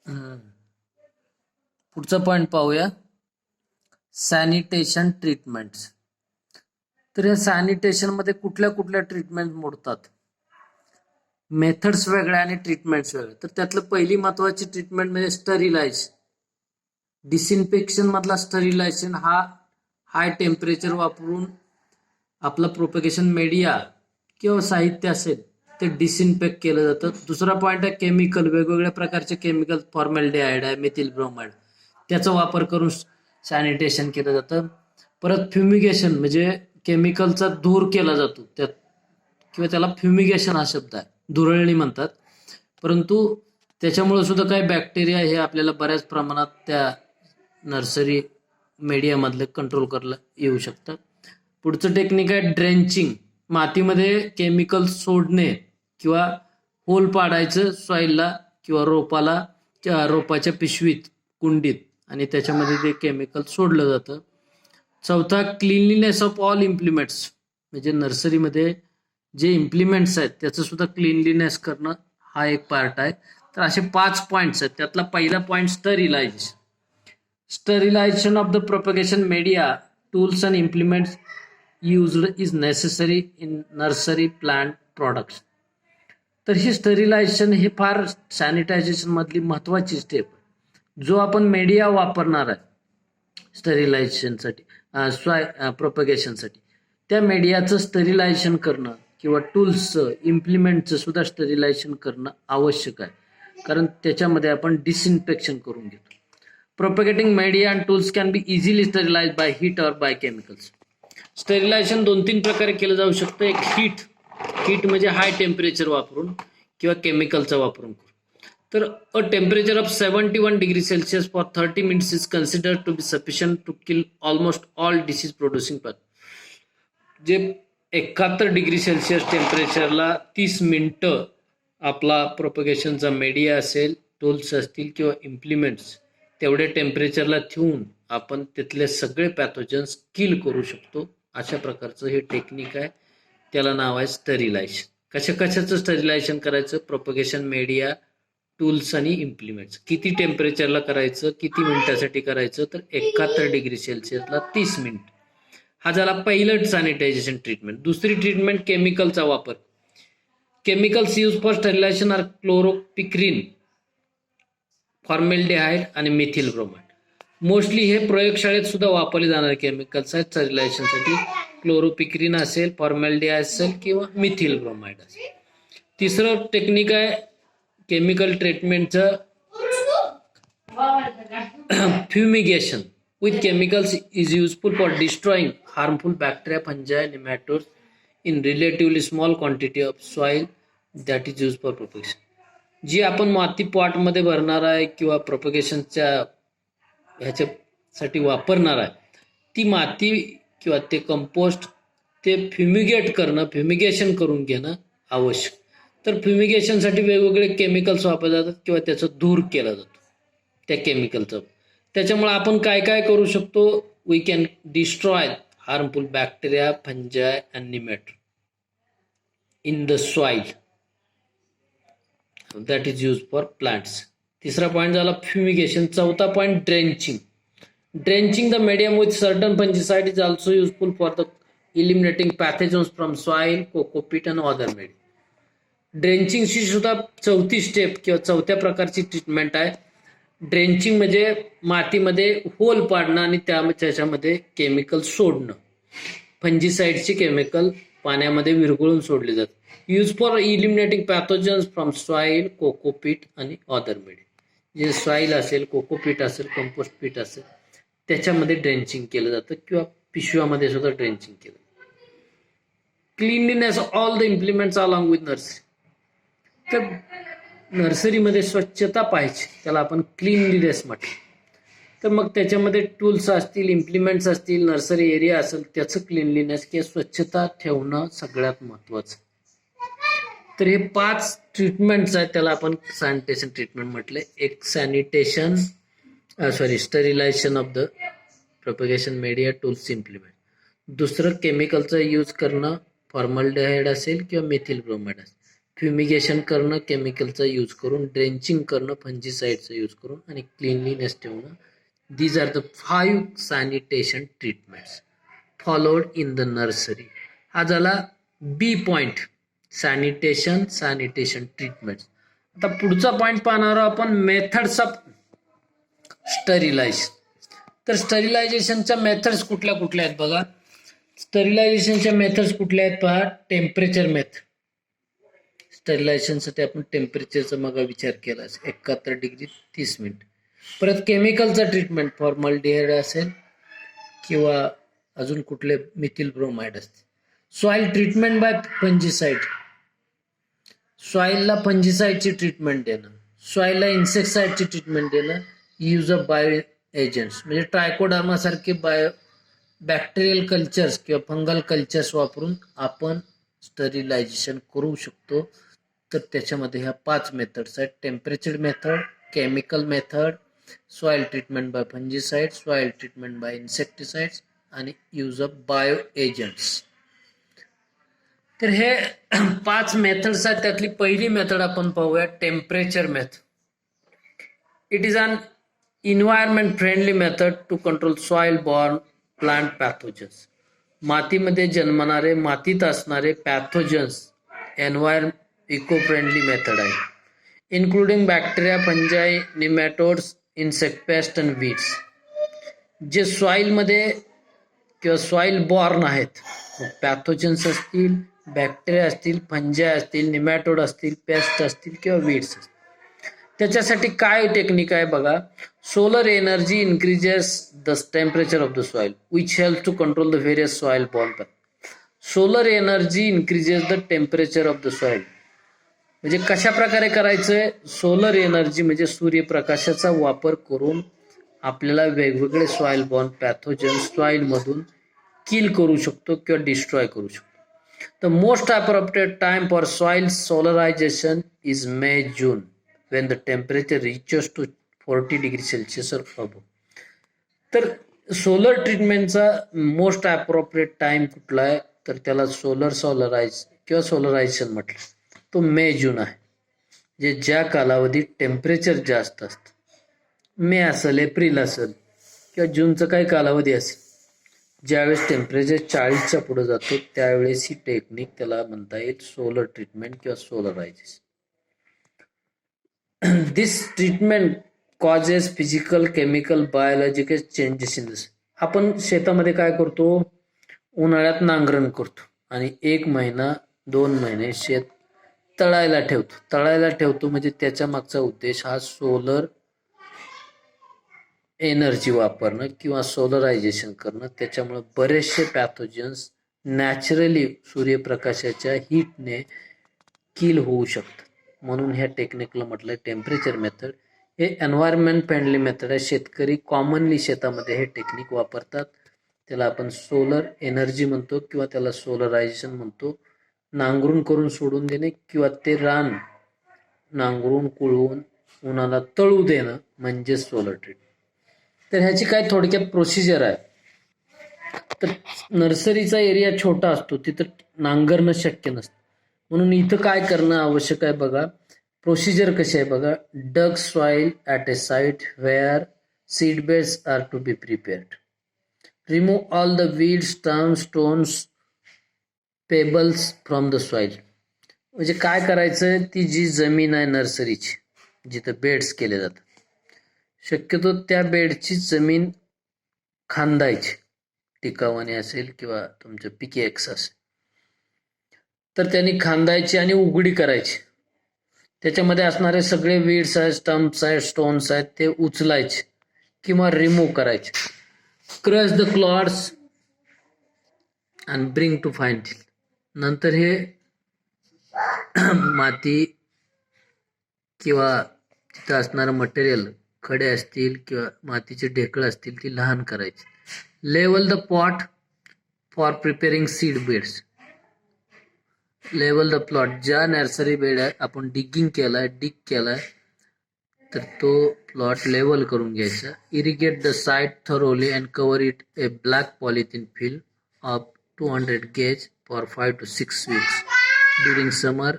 हम्म. पुढचा पॉइंट पाहूया. Sanitation treatments. तर या सॅनिटेशन मध्ये कुठल्या कुठल्या ट्रीटमेंट मोडतात, मेथड्स वेगळ्या आणि ट्रीटमेंट्स वेगळ्या. तर त्यातलं पहिली महत्वाची ट्रीटमेंट म्हणजे स्टरिलायझेशन. डिसइन्फेक्शन मधला स्टरिलायझेशन हा हाय टेम्परेचर वापरून आपलं प्रोपगेशन मीडिया किंवा साहित्य असेल ते डिसइन्फेक्ट केलं जातं. दुसरा पॉइंट आहे केमिकल. वेगवेगळ्या प्रकारचे केमिकल, फॉर्मॅल्डिहाइड आहे, मिथिल ब्रोमाइड, त्याचा वापर करून सॅनिटेशन केलं जातं. परत फ्युमिगेशन म्हणजे केमिकलचा धूर केला जातो त्यात, किंवा त्याला फ्युमिगेशन हा शब्द आहे, धुरळणी म्हणतात. परंतु त्याच्यामुळे सुद्धा काही बॅक्टेरिया हे आपल्याला बऱ्याच प्रमाणात त्या नर्सरी मीडियामधले कंट्रोल करायला येऊ शकतात. पुढचं टेक्निक आहे ड्रेंचिंग. मातीमध्ये केमिकल सोडणे किंवा होल पाडायचं सॉईलला किंवा रोपाच्या पिशवीत, कुंडीत, आणि त्याच्यामध्ये ते केमिकल सोडलं जातं. चौथा, क्लिनलीनेस ऑफ ऑल इम्प्लिमेंट्स. म्हणजे नर्सरीमध्ये जे इम्प्लिमेंट्स आहेत त्याचं सुद्धा क्लिनलीनेस करणं हा एक पार्ट आहे. तर असे 5 पॉइंट्स आहेत. त्यातला पहिला point sterilization. Sterilization of the propagation media, tools and implements used is necessary in nursery plant products. तर ही स्टरिलायझेशन हे फार सॅनिटायझेशन मधली महत्वाची स्टेप, जो आपण मीडिया वापरणार आहे स्टरिलायझेशनसाठी, प्रोपगेशनसाठी, त्या मीडियाचं स्टरिलायझेशन करणं किंवा टूल्सचं, इम्प्लिमेंटचं सुद्धा स्टरिलायझेशन करणं आवश्यक आहे, कारण त्याच्यामध्ये आपण डिसइन्फेक्शन करून घेतो. Propagating media and tools can be easily sterilize by heat और बाय केमिकल्स. स्टरिलायझेशन 2-3 प्रकारे केलं जाऊ शकतं. एक हीट म्हणजे हाय टेम्परेचर वापरून किंवा केमिकलचा वापरून. तर a temperature of 71 degree Celsius for 30 minutes is considered to be sufficient to kill almost all disease producing part. जे 71 डिग्री सेल्सिअस टेम्परेचरला 30 मिनिटं आपला प्रोपगेशनचा मीडिया असेल, टूल्स असतील किंवा इम्प्लिमेंट्स, तेवढ्या टेम्परेचरला ठेवून आपण तिथले सगळे पॅथोजन्स किल करू शकतो. अशा प्रकारचं हे टेक्निक आहे. त्याला नाव आहे स्टरिलायझेशन. कशाचं स्टरिलायझेशन करायचं? प्रोपगेशन मीडिया, टूल्स आणि इम्प्लिमेंट्स. किती टेम्परेचरला करायचं, किती मिनिटासाठी करायचं? तर 71 डिग्री सेल्सिअसला 30 मिनिट. हा झाला पहिलं सॅनिटायझेशन ट्रीटमेंट. दुसरी ट्रीटमेंट केमिकलचा वापर. Chemicals use for sterilization are chloropicrin, formaldehyde आणि मिथिल ब्रोमाइड. मोस्टली हे प्रयोगशाळेत सुद्धा वापरले जाणारे केमिकल्स आहेत स्टरिलायझेशनसाठी. क्लोरोपिक्रिन असेल, फॉर्मॅल्डिहाइड असेल किंवा मिथिल ब्रोमाइड असेल. तिसरं टेक्निक आहे केमिकल ट्रीटमेंटचं fumigation with chemicals is useful for destroying harmful bacteria, fungi, nematodes in relatively small quantity of soil that is used for propagation. जी आपण माती पॉटमध्ये भरणार आहे किंवा प्रोपगेशनच्या ह्याच्यासाठी वापरणार आहे, ती माती किंवा ते कंपोस्ट ते फ्युमिगेशन करून घेणं आवश्यक. तर फ्युमिगेशनसाठी वेगवेगळे केमिकल्स वापरले जातात किंवा त्याचा धूर केला जातो त्या केमिकलचा. त्याच्यामुळे आपण काय काय करू शकतो? We can destroy harmful bacteria, fungi and nematode in the soil that is use for plants. तिसरा पॉईंट झाला फ्युमिगेशन. चौथा point drenching. Drenching the medium with certain fungicide is also useful for the eliminating pathogens from soil, cocopeat and other medium. ड्रेंचिंगची सुद्धा चौथी step किंवा चौथ्या प्रकारची treatment आहे. ड्रेंचिंग म्हणजे मातीमध्ये होल पाडणं आणि त्याच्यामध्ये केमिकल सोडणं. फंजिसाइडचे केमिकल पाण्यामध्ये विरघळून सोडले जातात. Use for eliminating pathogens from soil, cocopeat आणि अदर मीडियम. जे सॉइल असेल, कोकोपीट असेल, कंपोस्ट पीट असेल, त्याच्यामध्ये ड्रेंचिंग केलं जातं किंवा पिशव्यामध्ये सुद्धा ड्रेंचिंग केलं जातं. Cleanliness all the implements along with nursery. तर नर्सरीमध्ये स्वच्छता पाहिजे, त्याला आपण क्लीनलीनेस म्हटलं. तर मग त्याच्यामध्ये टूल्स असतील, इम्प्लिमेंट्स असतील, नर्सरी एरिया असेल, त्याचं क्लीनलीनेस किंवा स्वच्छता ठेवणं सगळ्यात महत्वाचं. तर हे 5 ट्रीटमेंट्स आहेत, त्याला आपण सॅनिटेशन ट्रीटमेंट म्हटलंय. एक sterilization of the propagation media, tools, implement. दुसरं केमिकलचा यूज करणं, फॉर्मल्डिहाइड असेल किंवा मिथिल ब्रोमाइड असेल. फ्युमिगेशन करणं केमिकलचा यूज करून, ड्रेंचिंग करणं फंजीसाईडचा यूज करून आणि क्लिनलीनेस ठेवणं. These are the 5 sanitation treatments followed in the nursery. हा झाला बी पॉइंट, सॅनिटेशन ट्रीटमेंट. आता पुढचा पॉइंट पाहणार आपण, मेथड्स ऑफ स्टरिलायझेशन. तर स्टरिलायझेशनच्या मेथड्स कुठल्या कुठल्या आहेत बघा. स्टरिलायझेशनच्या मेथड्स कुठल्या आहेत पहा. Temperature method. स्टरिलायझेशनसाठी आपण टेम्परेचरचा मग विचार केला, 71 डिग्री 30 मिनिट. परत केमिकलचं ट्रीटमेंट, फॉर्मल्डिहाइड असेल किंवा अजून कुठले मिथिल ब्रोमाइड असते. Soil treatment by fungicide. सॉइलला फंजीसाइडची ट्रीटमेंट देणं, सॉइलला इन्सेक्टिसाइडची ट्रीटमेंट देणं. यूज ऑफ बायो एजंट्स म्हणजे ट्रायकोडर्मा सारखे बॅक्टेरियल कल्चर्स किंवा फंगल कल्चर्स वापरून आपण स्टरिलायझेशन करू शकतो. तर त्याच्यामध्ये ह्या 5 मेथड्स आहेत. Temperature method, chemical method, soil treatment by fungicide, soil treatment bye insecticides आणि यूज ऑफ बायो एजंट्स. तर हे 5 मेथड्स आहेत. त्यातली पहिली मेथड आपण पाहूया, temperature method. It is an environment friendly method to control soil borne plant pathogens. मातीमध्ये जन्मणारे, मातीत असणारे पॅथोजन्स इको फ्रेंडली मेथड आहे. Including bacteria, fungi, nematodes, insect pest and weeds. जे सॉइलमध्ये किंवा सॉइल बॉर्न आहेत, पॅथोजन्स असतील, बॅक्टेरिया असतील, फंजाई असतील, निमॅटोड असतील, पेस्ट असतील किंवा वीड्स असतील. त्याच्यासाठी काय टेक्निक आहे बघा. Solar energy increases the temperature of the soil which help to control the various soil born. Solar energy increases the temperature of the soil म्हणजे कशा प्रकारे करायचंय. सोलर एनर्जी म्हणजे सूर्यप्रकाशाचा वापर करून आपल्याला वेगवेगळे सॉइल बॉर्न पॅथोजन्स सॉइलमधून किल करू शकतो किंवा डिस्ट्रॉय करू शकतो. The most appropriate time for soil solarization is May June when the temperature reaches to 40 degree Celsius or above. तर सोलर ट्रीटमेंटचा मोस्ट अप्रोप्रिएट टाइम कुठला आहे, तर त्याला सोलरायझेशन म्हटलं. तो मे जून आहे, जे ज्या कालावधीत टेम्परेचर जास्त असतं. मे असेल, एप्रिल असेल किंवा जूनचा काही कालावधी असेल, ज्यावेळेस टेम्परेचर 40च्या पुढे जातो त्यावेळेस ही टेक्निक त्याला म्हणता येईल सोलर ट्रीटमेंट किंवा solarization. This treatment causes physical, chemical, biological changes in this. आपण शेतामध्ये काय करतो, उन्हाळ्यात नांगरण करतो आणि 1 महिना 2 महिने शेत तळायला ठेवतो म्हणजे त्याच्या मागचा उद्देश हा सोलर एनर्जी वापरणं किंवा सोलरायझेशन करणं. त्याच्यामुळे बरेचसे पॅथोजन्स नॅचरली सूर्यप्रकाशाच्या हीटने किल होऊ शकतात. म्हणून ह्या टेक्निकला म्हटलं टेम्परेचर मेथड. हे एन्व्हायरमेंट फ्रेंडली मेथड आहे. शेतकरी कॉमनली शेतामध्ये हे टेक्निक वापरतात. त्याला आपण सोलर एनर्जी म्हणतो किंवा त्याला सोलरायझेशन म्हणतो. नांगरून करून सोडून देणे किंवा ते रान नांगरून कुळवून उन्हाला तळू देणं म्हणजे सोलर ट्रीटमेंट. तर ह्याची काय थोडक्यात प्रोसिजर आहे. तर नर्सरीचा एरिया छोटा असतो, तिथं नांगरणं शक्य नसतं. म्हणून इथं काय करणं आवश्यक आहे बघा. प्रोसिजर कशी आहे बघा. Dug soil at a site where seed beds are to be prepared. Remove all the weeds, stumps, stones, pebbles from the soil. म्हणजे काय करायचं, ती जी जमीन आहे नर्सरीची, जिथं बेड्स केले जातात, शक्यतो त्या बेडची जमीन खांदायची, टिकावाने असेल किंवा तुमचं पिकेक्स असेल तर त्यांनी खांदायची आणि उघडी करायची. त्याच्यामध्ये असणारे सगळे वीड्स आहेत, स्टम्प्स आहेत, स्टोन्स आहेत, ते उचलायचे किंवा रिमूव्ह करायचे. Crush the clods and bring to fine tilth. नंतर हे माती किंवा तिथं असणारं मटेरियल, खडे असतील किंवा मातीचे ढेकळं असतील, ती लहान करायची. Level the pot for preparing seed beds. Level the plot, ज्या नर्सरी बेड आहे आपण डिग केलाय तर तो प्लॉट लेवल करून घ्यायचा. Irrigate the site thoroughly and cover it A black polythene film of 200 gauge for 5 to 6 weeks during summer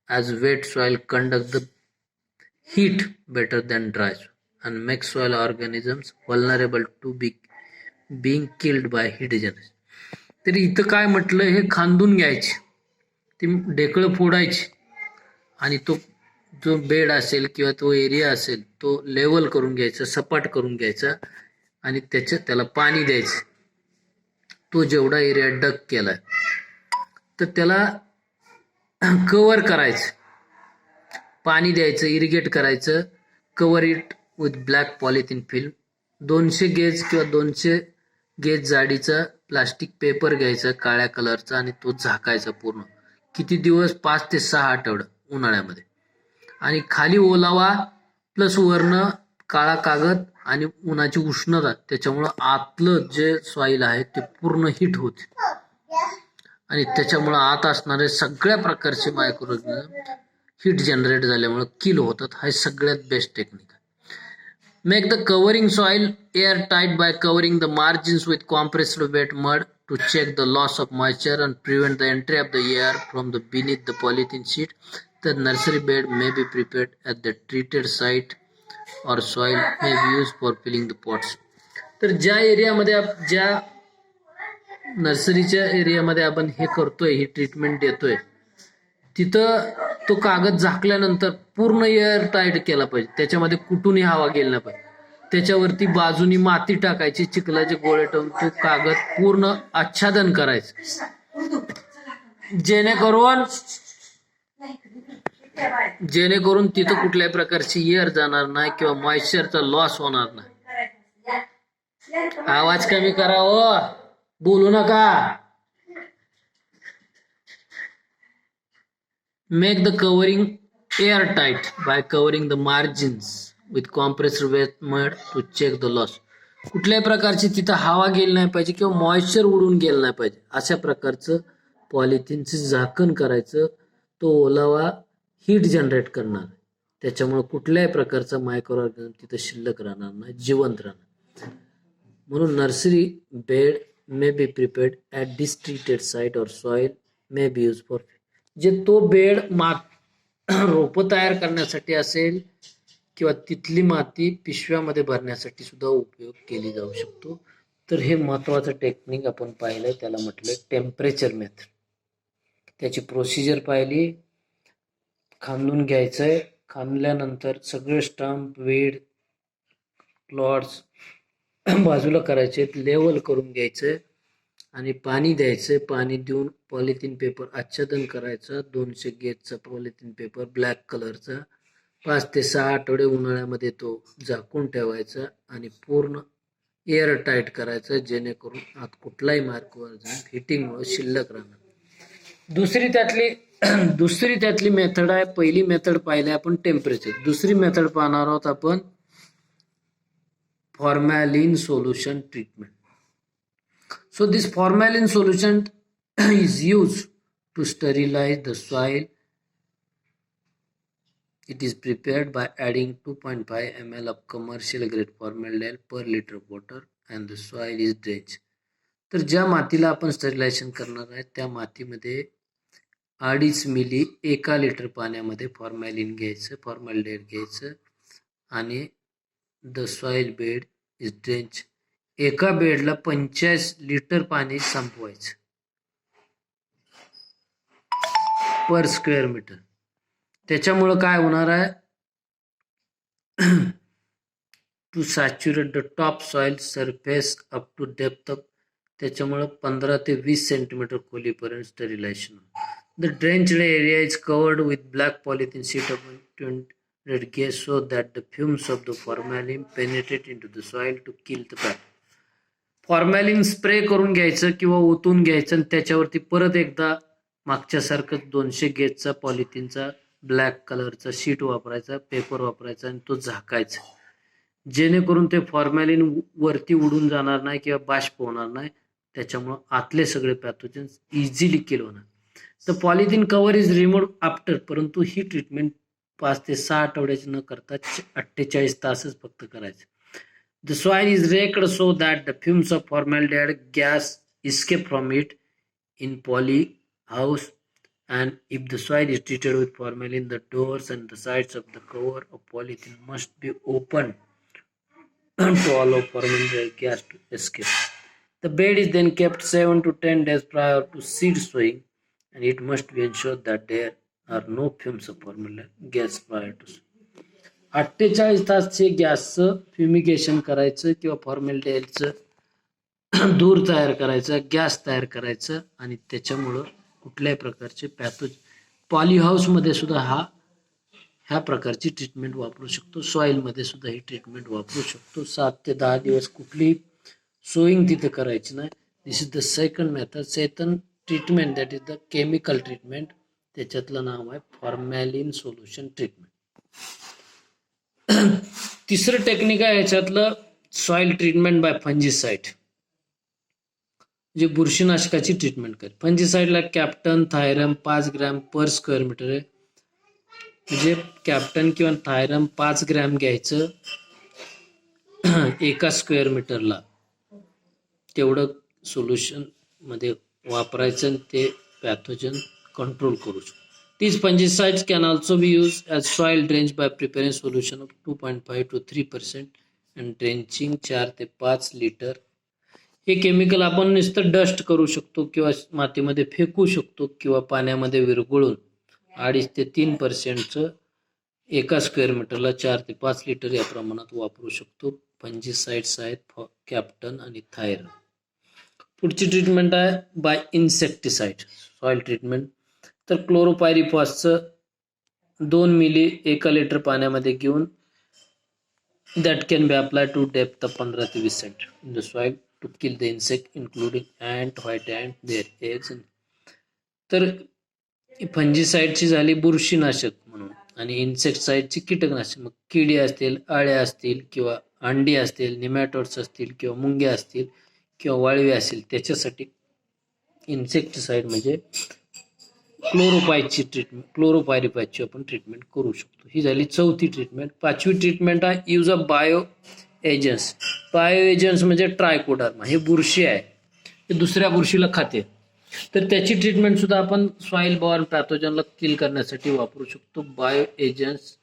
as wet soil conduct the heat better than dry soil and make soil organisms vulnerable to being killed by heat generation. तरी इथं काय म्हटलं, हे खांदून घ्यायचे, ती ढेकळं फोडायची आणि तो जो बेड असेल किंवा तो एरिया असेल तो लेवल करून घ्यायचा, सपाट करून घ्यायचा आणि त्याला पाणी द्यायचं. तो जेवढा एरिया डग केलाय तर त्याला कव्हर करायचं, पाणी द्यायचं, इरिगेट करायचं, cover it with black polythene film. 200 gauge किंवा 200 गेज जाडीचा प्लास्टिक पेपर घ्यायचा काळ्या कलरचा आणि तो झाकायचा पूर्ण. किती दिवस? 5 ते 6 आठवडे उन्हाळ्यामध्ये. आणि खाली ओलावा प्लस वरनं काळा कागद आणि उन्हाची उष्णता, त्याच्यामुळं आतलं जे सॉईल आहे ते पूर्ण हिट होते आणि त्याच्यामुळं आत असणारे सगळ्या प्रकारचे मायक्रोऑर्गॅनिझम हीट जनरेट झाल्यामुळे किल होतात. हा सगळ्यात बेस्ट टेक्निक आहे. Make the covering soil air tight by covering the margins with compressed wet mud to check the loss of moisture and prevent the entry of the air from the beneath the polythene sheet. The nursery bed may be prepared at the treated site or soil may be used for filling the pots. तर ज्या एरियामध्ये ज्या नर्सरीच्या एरियामध्ये आपण हे करतोय, ही treatment देतोय, तिथं तो कागद झाकल्यानंतर पूर्ण एअर टाईट केला पाहिजे. त्याच्यामध्ये कुठूनही हवा गेली नाही पाहिजे. त्याच्यावरती बाजूनी माती टाकायची, चिखलाचे गोळे ठेवून तो कागद पूर्ण आच्छादन करायचं, जेणेकरून तिथं कुठल्याही प्रकारची एअर जाणार नाही किंवा मॉइश्चरचा लॉस होणार नाही. आवाज कमी करा हो, बोलू नका. Make the covering airtight by covering the margins with compressed wet mud to check the loss. कुठल्याही प्रकारची तिथं हवा गेली नाही पाहिजे किंवा मॉइश्चर उडून गेलं नाही पाहिजे. अशा प्रकारचं पॉलिथिनचं झाकण करायचं. तो ओलावा हीट जनरेट करणार, त्याच्यामुळे कुठल्याही प्रकारचा मायक्रो ऑर्गॅनिझम तिथं शिल्लक राहणार नाही, जिवंत राहणार. म्हणून nursery bed may be prepared at this treated site और soil may be use for, जे तो बेड रोपं तयार करण्यासाठी असेल किंवा तिथली माती पिशव्यामध्ये भरण्यासाठी सुद्धा उपयोग केली जाऊ शकतो. तर हे महत्वाचं टेक्निक आपण पाहिलंय, त्याला म्हटलं टेम्परेचर मेथड. त्याची प्रोसिजर पाहिली. खांदून घ्यायचंय, खांदल्यानंतर सगळे स्टंप, वीड, क्लॉड्स बाजूला करायचे, लेवल करून घ्यायचंय आणि पाणी द्यायचं. पाणी देऊन पॉलिथिन पेपर आच्छादन करायचं, 200 गेजचा पॉलिथिन पेपर ब्लॅक कलरचा. 5 ते 6 आठवडे उन्हाळ्यामध्ये तो झाकून ठेवायचा आणि पूर्ण एअर टाईट करायचं, जेणेकरून आत कुठलाही मायक्रोऑर्गॅनिझम हिटिंगमुळे शिल्लक राहणार. दुसरी त्यातली मेथड आहे. पहिली मेथड पाहिली आपण टेम्परेचर. दुसरी मेथड पाहणार आहोत आपण formalin solution treatment. So this formalin solution is used to sterilize the soil. It is prepared by adding 2.5 ml of commercial grade formaldehyde per liter of water and the soil is drenched. तर ज्या मातीला आपण स्टरिलायझेशन करणार आहे त्या मातीमध्ये 2.5 milli 1 litre पाण्यामध्ये फॉर्मॅलिन घ्यायचं, फॉर्मॅल्डेहाइड घ्यायचं आणि the soil bed is drench. एका बेडला 45 लिटर पाणी संपवायचं पर स्क्वेअर मीटर. त्याच्यामुळं काय होणार आहे, to saturate the top soil surface up to depth of, त्याच्यामुळं 15 ते 20 सेंटीमीटर खोलीपर्यंत sterilization. The drenched area is covered with black polythene sheet of 200 gauge so that the fumes of the formalin penetrate into the soil to kill the pat. Formalin spray करून घ्यायचं किंवा ओतून घ्यायचं आणि त्याच्यावरती परत एकदा मागच्यासारखं 200 गेजचा पॉलिथिनचा ब्लॅक कलरचा शीट वापरायचा, पेपर वापरायचा आणि तो झाकायचा, जेणेकरून ते फॉर्मॅलिन वरती उडून जाणार नाही किंवा बाष्प होणार नाही. त्याच्यामुळं आतले सगळे पॅथोजन्स इझिली किल होणार. The polythene cover is removed after, परंतु ही ट्रीटमेंट 5 ते 6 आठवड्याची न करता 48 तासच फक्त करायचं. The soil is raked so that the fumes of formaldehyde gas escape from it. In poly house, And if the soil is treated with formalin, the doors and the sides of the cover of polythene must be opened to allow formalin gas to escape. The bed is then kept 7 to 10 days prior to seed sowing, and it must be ensured that there are no fumes of formalin gas prior to sowing. 48 तासचे गॅसचं fumigation करायचं किंवा फॉर्मॅलिटीचं धूर तयार करायचा, gas तयार करायचं, आणि त्याच्यामुळं कुठल्याही प्रकारचे पॉली हाऊसमध्ये सुद्धा ह्या प्रकारची ट्रीटमेंट वापरू शकतो. सॉइलमध्ये सुद्धा ही ट्रीटमेंट वापरू शकतो. 7 ते 10 दिवस कुठलीही सोईंग तिथे करायची नाही. This is the second method. Second treatment that is the chemical treatment. त्याच्यातलं नाव आहे फॉर्मॅलिन सोल्युशन ट्रीटमेंट. तिसरं टेक्निक आहे याच्यातलं सॉइल ट्रीटमेंट बाय फंजिसाइड, जे बुरशीनाशकाची ट्रीटमेंट करे. फंजिसाइडला captan, thiram 5 gram per square metre आहे. म्हणजे कॅप्टन किंवा थायरम 5 ग्रॅम घ्यायचं एका स्क्वेअर मीटरला, तेवढं सोल्युशन मध्ये वापरायचं आणि ते पॅथोजन कंट्रोल करू शकतो. These fungicides can also be used as soil drainage by preparing solution of 2.5 to 3% and drenching 4 ते 5 लिटर. हे केमिकल आपण नुसतं डस्ट करू शकतो किंवा मातीमध्ये फेकू शकतो किंवा पाण्यामध्ये विरघळून 2.5 ते 3% एका स्क्वेअर मीटरला 4 ते 5 लिटर या प्रमाणात वापरू शकतो. फंजिसाइड्स आहेत कॅप्टन आणि थायरम. पुढची ट्रीटमेंट आहे बाय इन्सेक्टिसाइड सॉइल ट्रीटमेंट. तर क्लोरोपायरिफॉसचं 2 मिली 1 लिटर पाण्यामध्ये घेऊन that can be apply to depth of 15 ते 20 cent in the soil to kill the insect including ant, white ant, their eggs. तर फंजिसाइडची झाली बुरशीनाशक म्हणून, आणि इन्सेक्टसाइडची कीटकनाशक. मग किडी असतील, अळ्या असतील किंवा अंडी असतील, निमॅटोड्स असतील किंवा मुंग्या असतील किंवा वाळवी असतील, त्याच्यासाठी इन्सेक्टिसाइड म्हणजे क्लोरोपायरिफॉसची आपण ट्रीटमेंट करू शकतो. ही झाली 4थी ट्रीटमेंट. 5वी ट्रीटमेंट आहे use of bio agents. Bio agents म्हणजे ट्रायकोडर्मा. हे बुरशी आहे, हे दुसऱ्या बुरशीला खाते, तर त्याची ट्रीटमेंट सुद्धा आपण सॉइल बॉर्न पॅथोजनला किल करण्यासाठी वापरू शकतो. बायो एजंट्स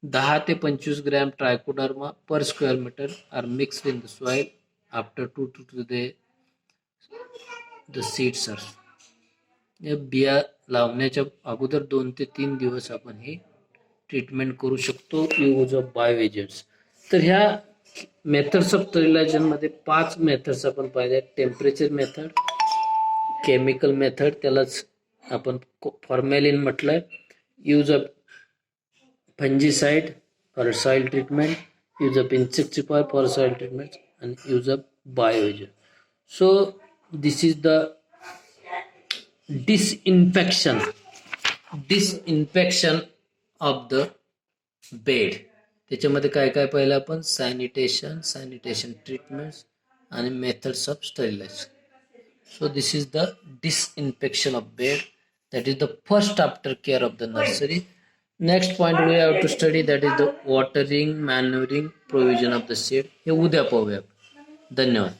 10 ते 25 gram trichoderma per square metre are mixed in the soil after 2 to 3 days the seeds are. बिया लावण्याच्या अगोदर 2 ते 3 दिवस आपण ही ट्रीटमेंट करू शकतो यूज ऑफ बायो एजंट्स. तर ह्या मेथड्स ऑफ स्टरिलायझेशन मध्ये 5 मेथड्स आपण पाहिल्या. टेम्परेचर मेथड, केमिकल मेथड, त्यालाच आपण फॉर्मॅलिन म्हटलंय. Use of fungicide for soil treatment, use of insecticide for soil treatment, and use of bioagent. So this is the disinfection of the bed. त्याच्यामध्ये काय काय पाहिलं आपण? सॅनिटेशन ट्रीटमेंट्स आणि methods of sterilization. So this is the disinfection of bed, that is the first after care of the nursery. Next point we have to study, that is the watering, manuring, provision of the seed. हे उद्या पाहूया. धन्यवाद.